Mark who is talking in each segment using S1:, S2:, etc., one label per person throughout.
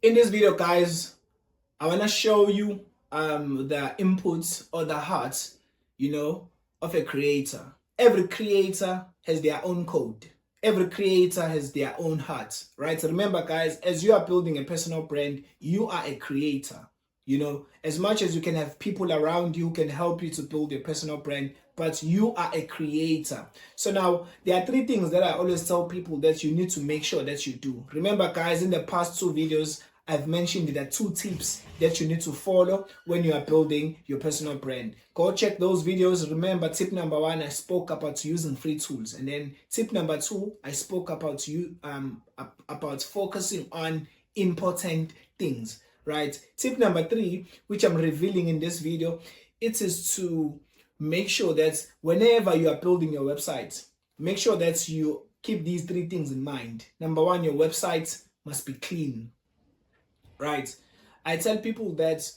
S1: In this video, guys, I want to show you the inputs or the heart, of a creator. Every creator has their own code. Every creator has their own heart, right? So remember, guys, as you are building a personal brand, you are a creator. As much as you can have people around you who can help you to build your personal brand, but you are a creator. So now there are three things that I always tell people that you need to make sure that you do. Remember, guys, in the past two videos, I've mentioned there are two tips that you need to follow when you are building your personal brand. Go check those videos. Remember, tip number one, I spoke about using free tools. And then tip number two, I spoke about about focusing on important things, right? Tip number three, which I'm revealing in this video, it is to make sure that whenever you are building your website, make sure that you keep these three things in mind. Number one, your website must be clean. Right. I tell people that,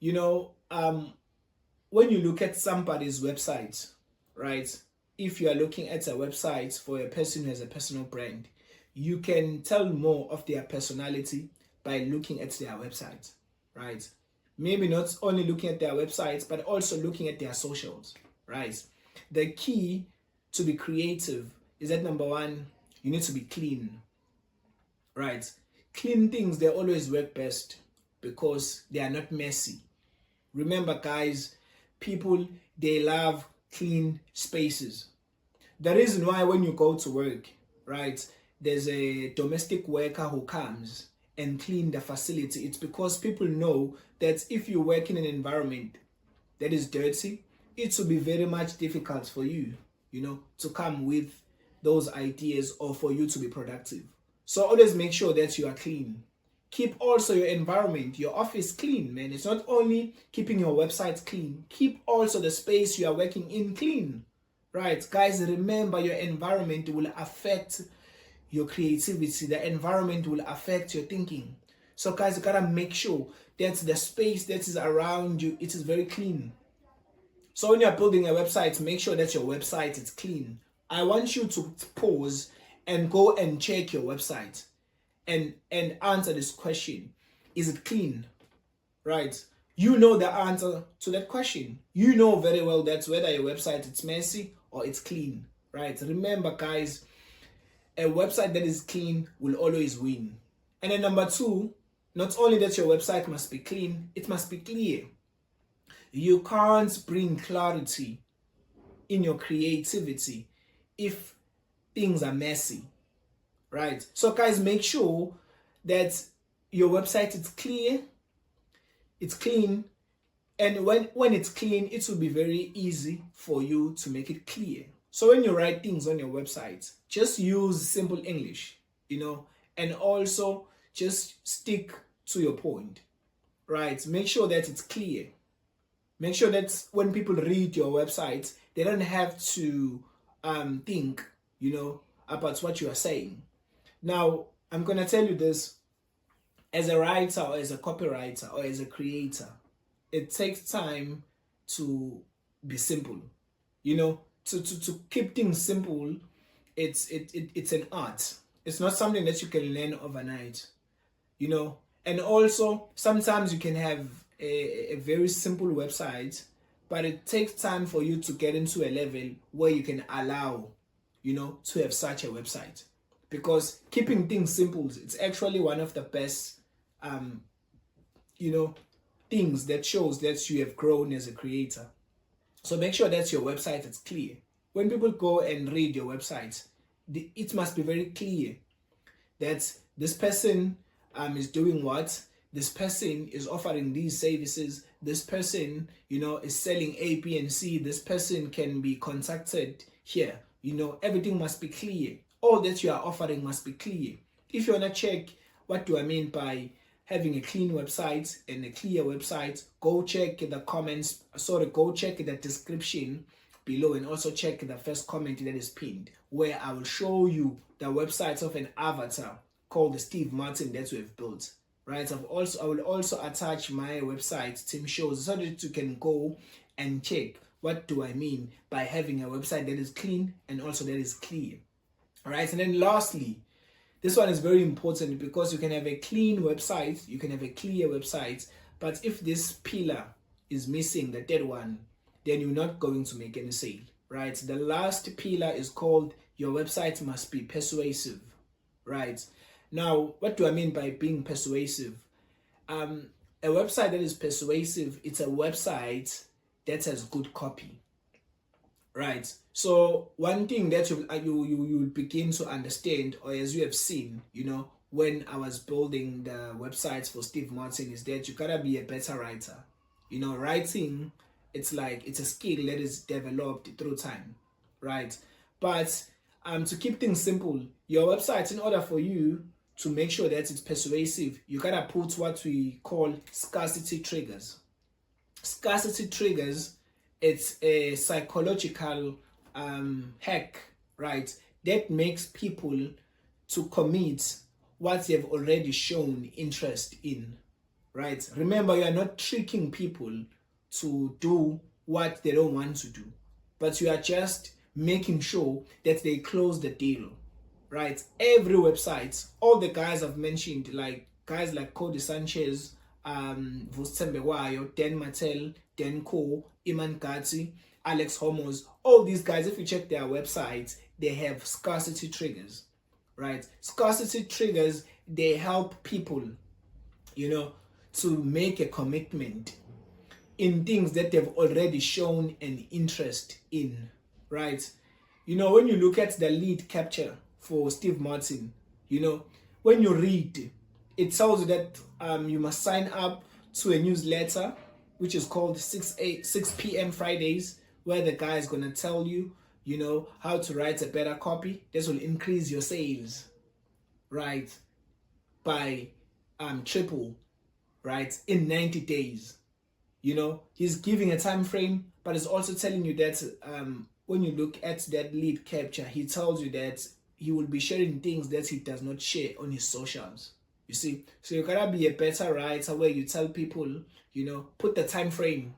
S1: when you look at somebody's website, right, if you are looking at a website for a person who has a personal brand, you can tell more of their personality by looking at their website, right? Maybe not only looking at their websites, but also looking at their socials, right? The key to be creative is that number one, you need to be clean, right? Clean things, they always work best because they are not messy. Remember, guys, people, they love clean spaces. The reason why when you go to work, right, there's a domestic worker who comes and clean the facility, it's because people know that if you work in an environment that is dirty, it will be very much difficult for you, to come with those ideas or for you to be productive. So always make sure that you are clean. Keep also your environment, your office clean, man. It's not only keeping your website clean. Keep also the space you are working in clean. Right? Guys, remember your environment will affect your creativity. The environment will affect your thinking. So guys, you gotta make sure that the space that is around you, it is very clean. So when you're building a website, make sure that your website is clean. I want you to pause and go and check your website and answer this question. Is it clean? Right? You know the answer to that question. You know very well that whether your website is messy or it's clean. Right? Remember, guys, a website that is clean will always win. And then number two, not only that your website must be clean, it must be clear. You can't bring clarity in your creativity if things are messy, right? So guys, make sure that your website is clear, it's clean, and when it's clean, it will be very easy for you to make it clear. So when you write things on your website, just use simple English, and also just stick to your point, right? Make sure that it's clear. Make sure that when people read your website, they don't have to think, about what you are saying. Now, I'm going to tell you this. As a writer or as a copywriter or as a creator, it takes time to be simple. To keep things simple, it's an art. It's not something that you can learn overnight. And also, sometimes you can have a very simple website, but it takes time for you to get into a level where you can allow, to have such a website. Because keeping things simple, it's actually one of the best, things that shows that you have grown as a creator. So make sure that your website is clear. When people go and read your website, it must be very clear that this person is doing what, this person is offering these services, this person, is selling A, B, and C, this person can be contacted here. Everything must be clear. All that you are offering must be clear. If you want to check what do I mean by having a clean website and a clear website, go check go check the description below and also check the first comment that is pinned, where I will show you the website of an avatar called Steve Martin that we have built. Right? I will also attach my website, Team Shows, so that you can go and check what do I mean by having a website that is clean and also that is clear. All right, and then lastly, This one is very important because you can have a clean website, you can have a clear website, but if this pillar is missing, the third one, then you're not going to make any sale, right? The last pillar is called your website must be persuasive, right? Now, what do I mean by being persuasive? A website that is persuasive, it's a website that has good copy, right? So one thing that you begin to understand, or as you have seen, when I was building the websites for Steve Martin, is that you gotta be a better writer. Writing, it's a skill that is developed through time, right? But to keep things simple, your website, in order for you to make sure that it's persuasive, you gotta put what we call scarcity triggers. Scarcity triggers, it's a psychological hack, right, that makes people to commit what they've already shown interest in, right? Remember, you are not tricking people to do what they don't want to do, but you are just making sure that they close the deal, right? Every website, all the guys I've mentioned, like guys like Cody Sanchez, Vusembewayo, Dan Mattel, Dan Ko, Iman Gatti, Alex Homos, all these guys, if you check their websites, they have scarcity triggers, right? Scarcity triggers, they help people, to make a commitment in things that they've already shown an interest in, right? When you look at the lead capture for Steve Martin, when you read, it tells you that you must sign up to a newsletter, which is called 6 p.m. Fridays, where the guy is going to tell you, how to write a better copy. This will increase your sales, right, by triple, right, in 90 days. He's giving a time frame, but he's also telling you that when you look at that lead capture, he tells you that he will be sharing things that he does not share on his socials. You see, so you gotta be a better writer where you tell people, put the time frame.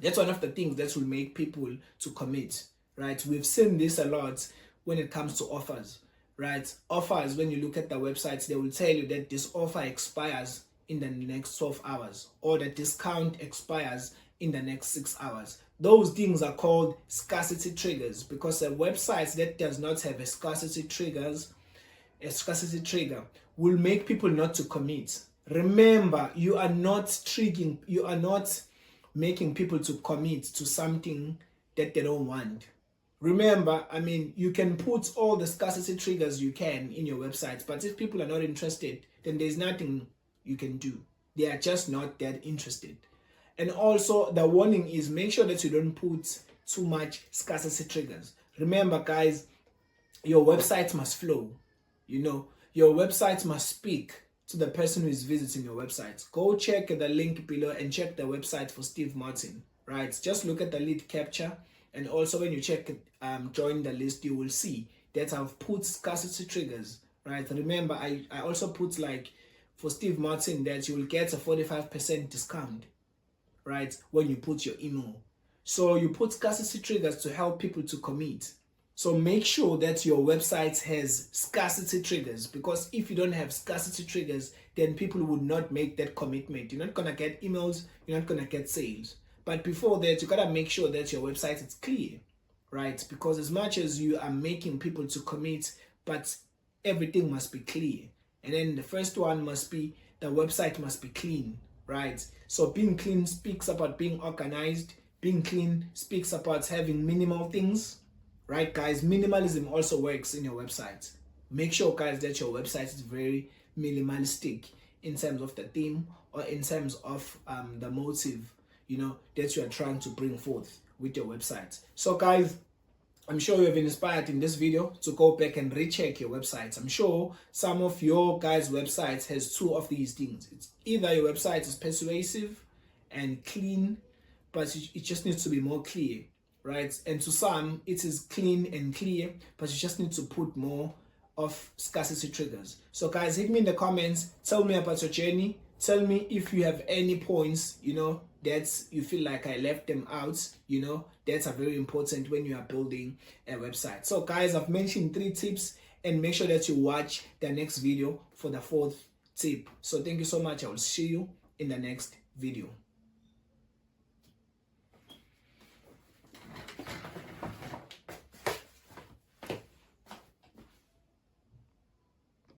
S1: That's one of the things that will make people to commit, right? We've seen this a lot when it comes to offers, right? Offers, when you look at the websites, they will tell you that this offer expires in the next 12 hours, or the discount expires in the next 6 hours. Those things are called scarcity triggers, because a website that does not have a scarcity trigger will make people not to commit. Remember, you are not making people to commit to something that they don't want. Remember, you can put all the scarcity triggers you can in your website, but if people are not interested, then there's nothing you can do. They are just not that interested. And also, the warning is, make sure that you don't put too much scarcity triggers. Remember, guys, your website must flow. Your website must speak to the person who is visiting your website. Go check the link below and check the website for Steve Martin, right? Just look at the lead capture, and also when you check join the list, you will see that I've put scarcity triggers, right? Remember, I also put, like, for Steve Martin, that you will get a 45% discount, right, when you put your email. So you put scarcity triggers to help people to commit. So make sure that your website has scarcity triggers, because if you don't have scarcity triggers, then people would not make that commitment. You're not going to get emails, you're not going to get sales. But before that, you got to make sure that your website is clear, right? Because as much as you are making people to commit, but everything must be clear. And then the first one must be, the website must be clean, right? So being clean speaks about being organized. Being clean speaks about having minimal things, right, guys? Minimalism also works in your website. Make sure, guys, that your website is very minimalistic in terms of the theme, or in terms of the motive, that you are trying to bring forth with your website. So, guys, I'm sure you have been inspired in this video to go back and recheck your websites. I'm sure some of your guys' websites has two of these things. It's either your website is persuasive and clean, but it just needs to be more clear, right? And to some, it is clean and clear, but you just need to put more of scarcity triggers. So, guys, hit me in the comments. Tell me about your journey. Tell me if you have any points, that you feel like I left them out, that's very important when you are building a website. So, guys, I've mentioned 3 tips, and make sure that you watch the next video for the fourth tip. So thank you so much. I will see you in the next video.